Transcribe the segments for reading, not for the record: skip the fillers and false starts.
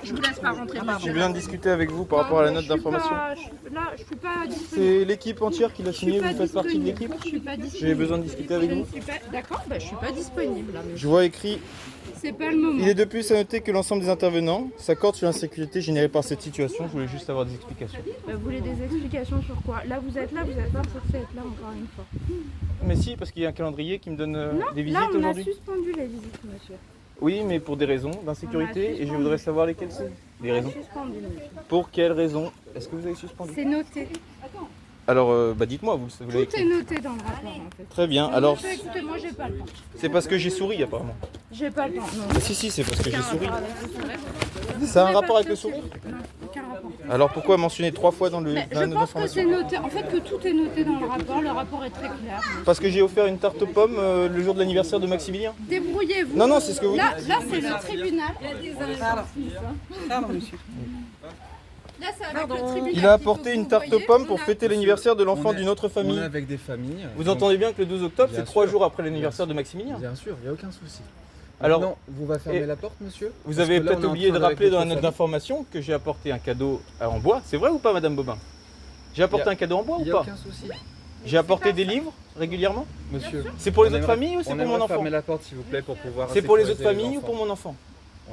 Je vous laisse pas rentrer. J'ai besoin de discuter avec vous par rapport à la note d'information. Là, je suis pas disponible. C'est l'équipe entière qui l'a signé, vous faites partie de l'équipe. Je suis pas disponible. J'ai besoin de discuter avec vous. D'accord, bah, je suis pas disponible là. Je vois écrit. C'est pas le moment. Il est de plus à noter que l'ensemble des intervenants s'accordent sur l'insécurité générée par cette situation. Je voulais juste avoir des explications. Bah, vous voulez des explications sur quoi? Là, vous êtes pas censé être là encore une fois. Mais si, parce qu'il y a un calendrier qui me donne des visites là, on a aujourd'hui. suspendu les visites, monsieur. Oui, mais pour des raisons d'insécurité, et je voudrais savoir lesquelles c'est. Des raisons. Suspendu, monsieur. Pour quelles raisons est-ce que vous avez suspendu? C'est noté. Alors, dites-moi, vous l'avez Tout est écrit. noté dans le rapport, en fait. Très bien, alors Monsieur, écoutez, moi, j'ai pas le temps. c'est parce que j'ai souri apparemment. J'ai pas le temps, non. Ah, si, c'est parce que j'ai souri. Avec le sourire. Ça a un rapport avec le sourire? Non, aucun rapport. Alors pourquoi mentionner 3 fois dans le Mais dans la je note pense que c'est d'information? noté, en fait que tout est noté dans le rapport est très clair. Parce que j'ai offert une tarte aux pommes le jour de l'anniversaire de Maximilien. Débrouillez-vous. Non, c'est ce que vous Là, dites. là c'est le tribunal. Pardon, monsieur. Là, c'est avec le tribunal. Il a apporté une tarte aux pommes pour fêter l'anniversaire de l'enfant d'une autre On famille. est avec des familles. Vous donc, entendez bien que le 12 octobre, Bien c'est 3 sûr. jours après l'anniversaire de Maximilien. Bien sûr, il n'y a aucun souci. Alors, Alors, vous va fermer et- la porte, monsieur? Vous Parce avez que là, peut-être on est en oublié de train rappeler dans la avec note votre d'information que j'ai apporté un cadeau en bois. C'est vrai ou pas, Madame Bobin? J'ai apporté Il y a- un cadeau en bois famille. Il ou n'y a pas? aucun souci. J'ai apporté des livres régulièrement. Monsieur, C'est pour les on autres aimerait- familles ou c'est on pour mon aimerait enfant? fermer la porte, s'il vous plaît, pour pouvoir. C'est pour les autres sécuriser familles ou enfants. pour mon enfant?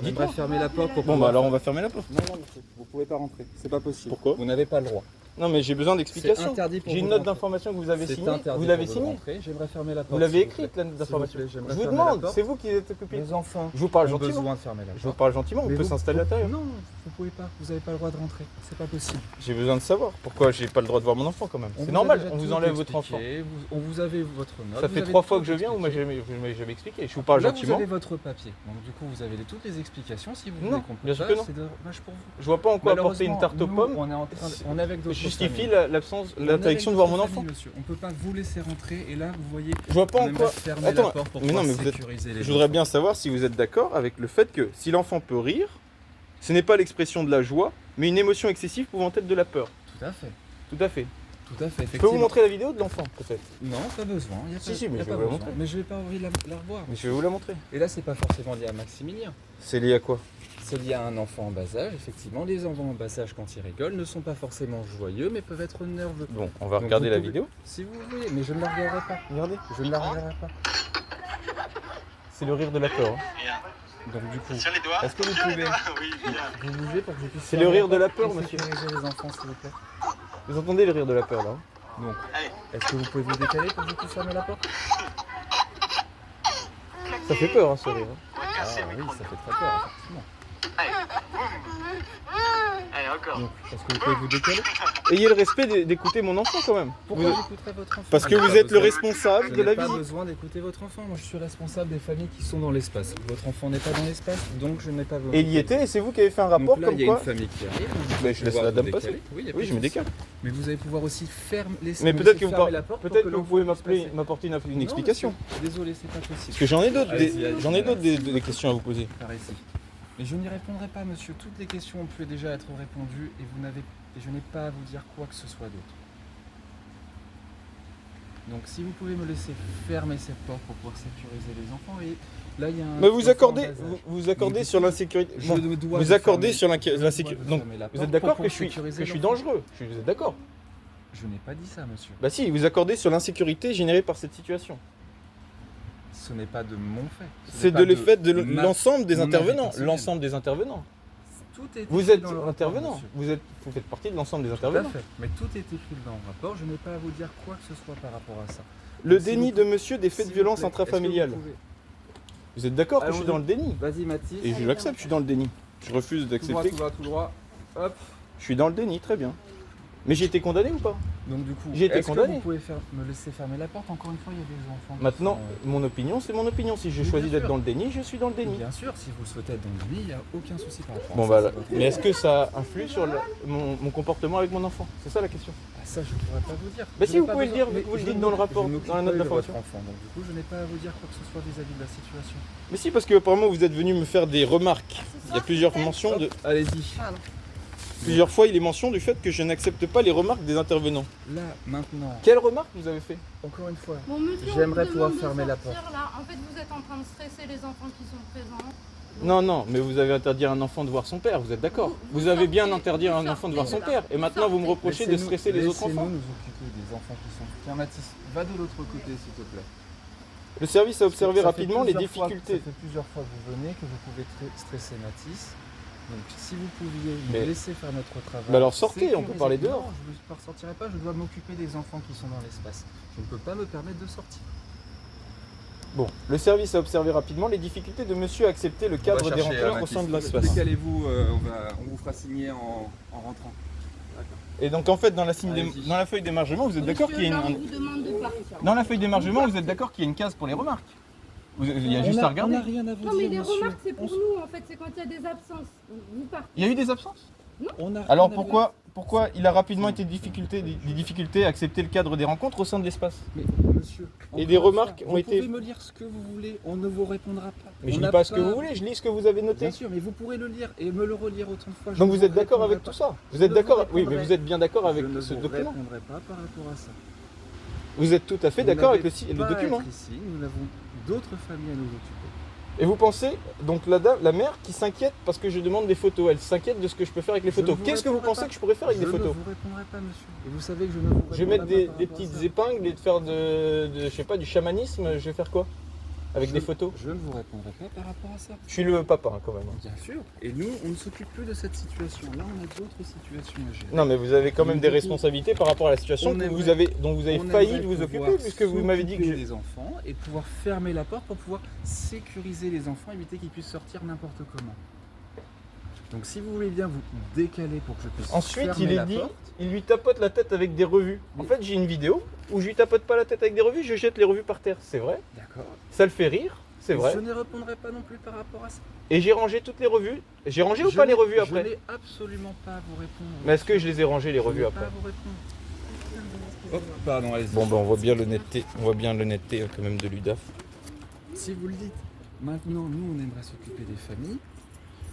On aimerait fermer la porte pour Bon, pouvoir. bah alors on va fermer la porte. Non, monsieur, vous pouvez pas rentrer. C'est pas possible. Pourquoi? Vous n'avez pas le droit. Non, mais j'ai besoin C'est d'explications. interdit pour J'ai vous une de note rentrer. d'information que vous avez C'est signée. interdit Vous l'avez pour signée. rentrer. J'aimerais fermer la porte. Vous l'avez s'il vous écrite, plaît. la note S'il vous d'information. plaît, j'aimerais Je vous fermer la demande, porte. c'est vous qui êtes occupé. Les enfants Je vous parle ont gentiment. besoin de fermer la porte. Je vous parle gentiment, on Mais peut vous- s'installer à l'intérieur. Non, vous pouvez pas. Vous n'avez pas le droit de rentrer. C'est pas possible. J'ai besoin de savoir pourquoi j'ai pas le droit de voir mon enfant quand même. On C'est vous a normal, déjà on vous tout enlève votre enfant. expliqué, on vous avez votre note. Ça vous fait avez 3 fois tout que je viens, vous expliqué. m'avez jamais expliqué. Je vous parle Là, gentiment. vous avez votre papier. Donc du coup, vous avez toutes les explications. Si vous Non, voulez qu'on bien sûr que non. c'est dommage pour vous. Je vois pas en quoi apporter une tarte aux Nous, pommes on est avec d'autres justifie familles. l'absence, On est l'interdiction de avec voir mon d'autres enfant. familles, monsieur. On peut pas vous laisser rentrer et là, vous voyez, Je vois pas on en aimerait quoi. fermer Attends, la porte pour mais non, pouvoir mais vous êtes. sécuriser les Je voudrais enfants. bien savoir si vous êtes d'accord avec le fait que si l'enfant peut rire, ce n'est pas l'expression de la joie, mais une émotion excessive pouvant être de la peur. Tout à fait. Tout à fait. Tout à fait. Je peux vous effectivement. montrer la vidéo de l'enfant, peut-être. Non, pas besoin. Il y a Si, pas, si, mais il y a je pas vais vous la besoin. montrer. Mais je vais pas envie de la revoir. Mais je vais vous la montrer. Et là, c'est pas forcément lié à Maximilien. C'est lié à quoi? C'est lié à un enfant en bas âge. Effectivement, les enfants en bas âge, quand ils rigolent, ne sont pas forcément joyeux, mais peuvent être nerveux. Bon, on va Donc, regarder vous la pouvez- vidéo. Si vous voulez, mais je ne la regarderai pas. Regardez. Je ne la regarderai pas. C'est le rire de la peur. hein. Donc du coup, Sur les doigts. est-ce que vous Sur les pouvez doigts, oui, bien. vous bouger pour que je puisse C'est le rire de la peur, et monsieur. sécuriser les enfants, s'il vous plaît. Vous entendez le rire de la peur là hein? Donc, Allez. est-ce que vous pouvez vous décaler pour que je puisse fermer la porte? Ça fait peur hein, ce rire. hein. Ah oui, ça fait très peur, effectivement. Allez, encore. Donc, est-ce que vous pouvez vous décaler? Ayez le respect d'écouter mon enfant quand même. Pourquoi Vous- j'écouterai votre enfant? Parce que Je vous n'ai êtes pas le besoin- responsable Je de la n'ai pas visite. besoin d'écouter votre enfant. Moi, je suis responsable des familles qui sont dans l'espace. Votre enfant n'est pas dans l'espace, donc je n'ai pas besoin. Et il y était et c'est vous qui avez fait un rapport Donc là, comme il y a quoi. une famille qui arrive. vous Mais allez je laisse pouvoir la vous dame décaler. passer. Oui, il y a pas Oui, de je me souci. décale. Mais vous allez pouvoir aussi laisser. Mais me peut-être laisser que vous fermer la porte pour peut-être que vous l'enfant pouvez puisse passer. m'apporter une Non, explication. monsieur, désolé, c'est pas possible. Parce que j'en ai d'autres, Allez-y, allez-y. j'en ai d'autres des questions à vous poser. Par ici. Mais je n'y répondrai pas, monsieur. Toutes les questions ont pu déjà être répondues et je n'ai pas à vous dire quoi que ce soit d'autre. Donc, si vous pouvez me laisser fermer cette porte pour pouvoir sécuriser les enfants, et là il y a un. Mais vous enfant accordez, en bas âge. vous accordez Donc, sur du coup, l'insécurité. je Bon, me dois vous de accordez fermer- sur je me dois la de sécurité. fermer Donc, la vous porte êtes d'accord pour que je suis sécuriser l'enfant. dangereux. Vous êtes d'accord? Je n'ai pas dit ça, monsieur. Bah si, vous accordez sur l'insécurité générée par cette situation. Ce n'est pas de mon fait. Ce C'est n'est de pas l'effet de ma- l'ensemble des mon avis intervenants. personnel. L'ensemble des intervenants. Tout est Vous écrit êtes dans le rapport, intervenant. monsieur. Vous faites partie de l'ensemble des Tout à intervenants. fait. Mais tout est écrit dans le rapport. Je n'ai pas à vous dire quoi que ce soit par rapport à ça. Le S'il déni vous de plaît. monsieur des faits de S'il violence vous plaît, est-ce que intrafamiliales. vous pouvez- Vous êtes d'accord que je suis Allons-y. dans le déni? Vas-y, Mathis. Et je l'accepte, je suis dans le déni. Je refuse Tout droit, d'accepter. tout droit, tout droit. Hop. Je suis dans le déni, très bien. Mais j'ai été condamné ou pas? Donc du coup, J'ai été est-ce condamné. que vous pouvez me laisser fermer la porte? Encore une fois, il y a des enfants. qui Maintenant, sont, mon opinion, c'est mon opinion. Si j'ai Oui, choisi bien d'être sûr. dans le déni, je suis dans le déni. Bien sûr, si vous souhaitez être dans le déni, il n'y a aucun souci par rapport Bon à bah, ça. là. c'est votre Mais est-ce que ça influe sur mon comportement avec mon enfant? C'est ça la question. Ah, ça, je ne pourrais pas vous dire. Bah Je si, n'ai vous pas pouvez le besoin- dire, mais vous le je dites ne dans le m'occupe- rapport, je ne m'occupe dans la pas note de votre d'information. enfant, donc du coup, je n'ai pas à vous dire quoi que ce soit vis-à-vis de la situation. Mais si, parce que apparemment vous êtes venu me faire des remarques. Il y a plusieurs mentions de. Allez-y. Plusieurs fois, il est mention du fait que je n'accepte pas les remarques des intervenants. Là, maintenant, Quelles remarques vous avez fait? encore une fois, Bon, monsieur, on J'aimerais vous pouvoir demande de fermer la sortir, là. En fait, vous êtes en train de stresser les enfants qui sont présents. Non, mais vous avez interdit à un enfant de voir son père, vous êtes d'accord? Vous avez bien interdit à un enfant de voir son père. Et maintenant, vous me reprochez de stresser les autres enfants. Laissez-nous nous occuper des enfants qui sont... Tiens, Mathis, va de l'autre côté, s'il te plaît. Le service a observé Ça fait rapidement les plusieurs fois- difficultés. Ça fait plusieurs fois que vous venez, que vous pouvez stresser Mathis. Donc si vous pouviez Mais- nous laisser faire notre travail... Bah alors sortez, on peut sécuriser- parler dehors. Non, je ne sortirai pas, je dois m'occuper des enfants qui sont dans l'espace. Je ne peux pas me permettre de sortir. Bon, le service a observé rapidement les difficultés de monsieur à accepter le cadre des rencontres au sein de l'espace. Décalez-vous, on vous fera signer en rentrant. Et donc en fait, dans la Allez-y. feuille d'émargement, vous êtes d'accord qu'il y a Monsieur, là, une... on vous demande de partir. Dans la feuille d'émargement, vous êtes d'accord qu'il y a une case pour les remarques? Il y a juste à regarder. On n'a rien à vous Non, mais dire, les monsieur. remarques, c'est pour nous, en fait. C'est quand il y a des absences. Vous partez. Il y a eu des absences? On a Alors rien à pourquoi il a rapidement été des difficultés à accepter le cadre des rencontres au sein de l'espace? Mais monsieur, Et encore des une remarques fois, ont vous été- pouvez me lire ce que vous voulez, on ne vous répondra pas. Mais je On lis n'a pas ce que vous voulez, je lis ce que vous avez noté. Bien sûr, mais vous pourrez le lire et me le relire autant de fois. je Donc ne vous êtes d'accord répondrai avec pas. tout ça? Vous Je êtes ne d'accord? vous Oui, mais répondrai- vous êtes bien d'accord avec Je ne ce vous document? répondrai pas par rapport à ça. Vous êtes tout à fait Vous d'accord avec n'avez le pas à document? être ici, nous avons d'autres familles à nous occuper. Et vous pensez, donc la mère qui s'inquiète parce que je demande des photos, elle s'inquiète de ce que je peux faire avec les Je ne photos. vous Qu'est-ce que vous répondrai pensez pas. que je pourrais faire avec des Je photos? ne vous répondrai pas, monsieur. Et vous savez que je ne vous répondrai Je vais mettre pas des par rapport à petites ça. épingles et de faire je sais pas, du chamanisme, je vais faire quoi? Avec Je- des photos? Je ne vous répondrai pas par rapport à ça. Je suis le papa hein, quand même. Bien sûr. Et nous, on ne s'occupe plus de cette situation. Là, on a d'autres situations à gérer. Non mais vous avez quand même des Du coup, responsabilités par rapport à la situation on que aimerait- vous avez, dont vous avez On failli aimerait de vous pouvoir occuper puisque vous m'avez dit que s'occuper je... des enfants et pouvoir fermer la porte pour pouvoir sécuriser les enfants, éviter qu'ils puissent sortir n'importe comment. Donc si vous voulez bien vous décaler pour que je puisse Ensuite fermer il est la dit, porte. il lui tapote la tête avec des revues. En Mais- fait j'ai une vidéo où je lui tapote pas la tête avec des revues, je jette les revues par terre, c'est vrai. D'accord. Ça le fait rire, c'est vrai. Je ne répondrai pas non plus par rapport à ça. Et j'ai rangé toutes les revues. J'ai rangé ou Je pas les n'ai- revues Je après? n'ai absolument pas à vous répondre. Mais est-ce que je les ai rangées les Je revues n'ai après? pas à vous répondre. Pardon, allez-y. Bon ben on voit bien l'honnêteté, quand même de l'UDAF. Si vous le dites. Maintenant, nous, on aimerait s'occuper des familles.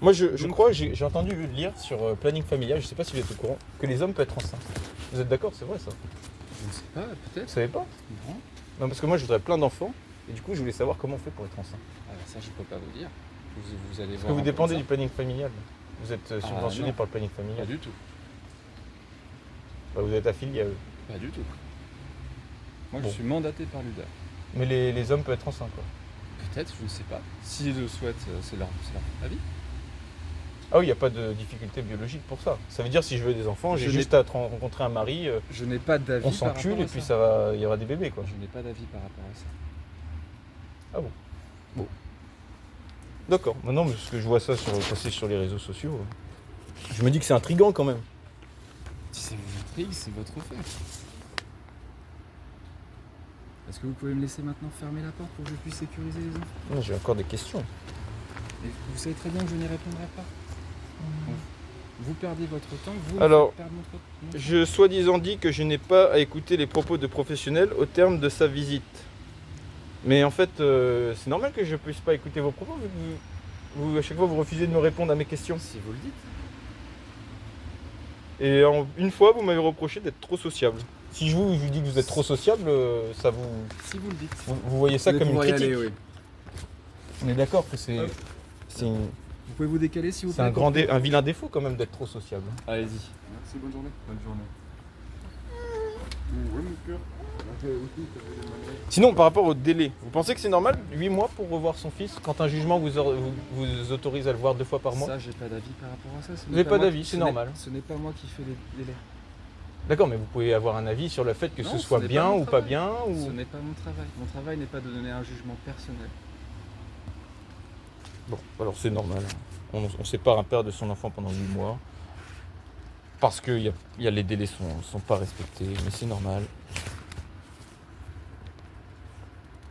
Moi je crois, j'ai entendu lire sur planning familial, je sais pas si vous êtes au courant, que les hommes peuvent être enceintes. Vous êtes d'accord, c'est vrai ça? Je ne sais pas, Vous peut-être. savez pas? Non. Non parce que moi je voudrais plein d'enfants et du coup je voulais savoir comment on fait pour être enceinte. Alors ça, je ne peux pas vous dire. Vous allez Parce voir. que vous en dépendez comme du planning familial. Vous êtes subventionné non. par le planning ça. familial. Pas du tout. Bah, vous êtes affilié à eux. Pas du tout. Moi, Bon. je suis mandaté par l'UDA. Mais les hommes peuvent être enceints quoi. Peut-être, je ne sais pas. S'ils le souhaitent, c'est leur avis. Ah oui, il n'y a pas de difficulté biologique pour ça. Ça veut dire si je veux des enfants, j'ai Je juste à rencontrer un mari, Je n'ai pas d'avis. on par s'encule rapport et à puis ça. ça va, il y aura des bébés quoi. Je n'ai pas d'avis par rapport à ça. Ah bon. D'accord. Maintenant, parce que je vois ça passer sur les réseaux sociaux, je me dis que c'est intriguant quand même. Si ça vous intrigue, c'est votre fait. Est-ce que vous pouvez me laisser maintenant fermer la porte pour que je puisse sécuriser les enfants? Non, j'ai encore des questions. Et vous savez très bien que je n'y répondrai pas. Vous perdez votre temps, vous Alors, me faites perdre notre temps. Je soi-disant dit que je n'ai pas à écouter les propos de professionnels au terme de sa visite. Mais en fait, c'est normal que je ne puisse pas écouter vos propos vu que à chaque fois vous refusez de me répondre à mes questions. Si vous le dites. Et une fois, vous m'avez reproché d'être trop sociable. Si je vous dis que vous êtes trop sociable, ça vous, Si vous le dites. vous voyez ça comme une critique. oui. On est d'accord que c'est Vous pouvez vous décaler si vous c'est un vilain défaut quand même d'être trop sociable. Allez-y. Merci, bonne journée. Bonne journée. Sinon, par rapport au délai, vous pensez que c'est normal 8 mois pour revoir son fils quand un jugement vous autorise à le voir 2 fois par mois? Ça, j'ai pas d'avis par rapport à ça. Ce Vous n'est n'avez pas moi d'avis, qui- c'est ce n'est- normal. Ce n'est pas moi qui fais les délais. D'accord, mais vous pouvez avoir un avis sur le fait que Non, ce ce soit n'est pas bien mon ou pas travail. bien Ce ou... n'est pas mon travail. Mon travail n'est pas de donner un jugement personnel. Bon, alors c'est normal. On sépare un père de son enfant pendant 8 mois. Parce que les délais sont pas respectés, mais c'est normal.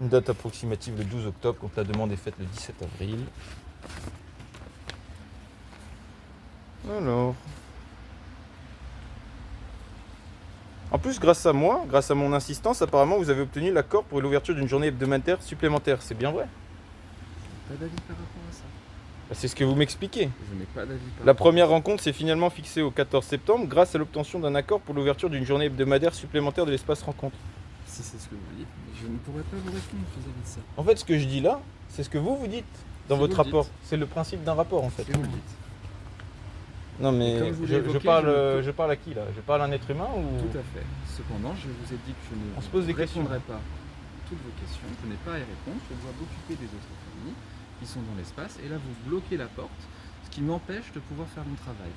Une date approximative le 12 octobre, quand la demande est faite le 17 avril. Alors... En plus, grâce à moi, grâce à mon insistance, apparemment vous avez obtenu l'accord pour l'ouverture d'une journée hebdomadaire supplémentaire. C'est bien vrai. Pas d'avis par rapport à ça. C'est ce que vous m'expliquez. Je n'ai pas d'avis par La rapport à première rencontre s'est finalement fixée au 14 septembre grâce à l'obtention d'un accord pour l'ouverture d'une journée hebdomadaire supplémentaire de l'espace rencontre. ça. Si c'est ce que vous dites, mais je ne pourrais pas vous répondre vis-à-vis de ça. En fait, ce que je dis là, c'est ce que vous dites. dans Si votre vous le rapport. dites. C'est le principe d'un rapport en fait. Si vous le dites. Non mais Comme je vous l'ai je évoqué, je parle à qui là? Je parle à un être humain ou... Tout à fait. Cependant, je vous ai dit que je ne On se pose des répondrai pas à toutes vos questions. Je n'ai pas à y répondre. Je dois m'occuper des autres familles qui sont dans l'espace. Et là, vous bloquez la porte, ce qui m'empêche de pouvoir faire mon travail.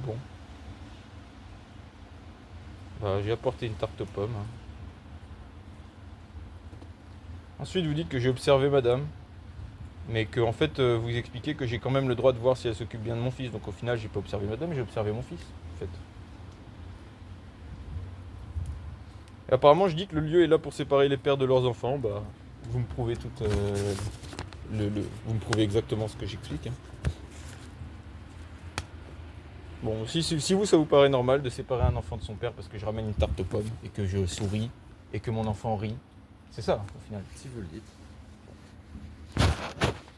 Bon. Bah, j'ai apporté une tarte aux pommes. Hein. Ensuite, vous dites que j'ai observé madame, mais que en fait, vous expliquez que j'ai quand même le droit de voir si elle s'occupe bien de mon fils. Donc au final, j'ai pas observé madame, j'ai observé mon fils, en fait. Et apparemment, je dis que le lieu est là pour séparer les pères de leurs enfants. Bah, vous me prouvez tout, vous me prouvez exactement ce que j'explique. Hein. Bon, si vous, ça vous paraît normal de séparer un enfant de son père parce que je ramène une tarte aux pommes et que je souris et que mon enfant rit, c'est ça, au final. Si vous le dites.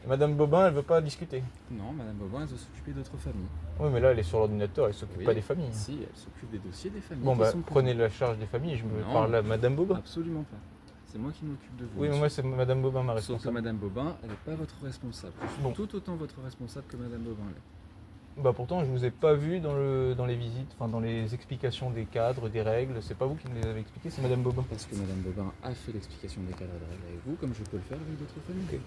Et Madame Bobin, elle veut pas discuter. Non, Madame Bobin, elle doit s'occuper d'autres familles. Oui, mais là, elle est sur l'ordinateur, elle s'occupe Oui. pas des familles. Si, elle s'occupe des dossiers des familles. Bon, qui bah, sont prenez la charge des familles et je me Non. parle à Madame Bobin. Absolument pas. C'est moi qui m'occupe de vous. Oui, mais moi, monsieur. c'est Madame Bobin ma Sauf que responsable. Madame Bobin, elle n'est pas votre responsable. Je suis Bon. tout autant votre responsable que Madame Bobin l'est. Bah, pourtant, je vous ai pas vu dans les visites, enfin, dans les explications des cadres, des règles. C'est pas vous qui me les avez expliquées, c'est Madame Bobin. Parce que Madame Bobin a fait l'explication des cadres de règles avec vous, comme je peux le faire avec d'autres familles. Ok.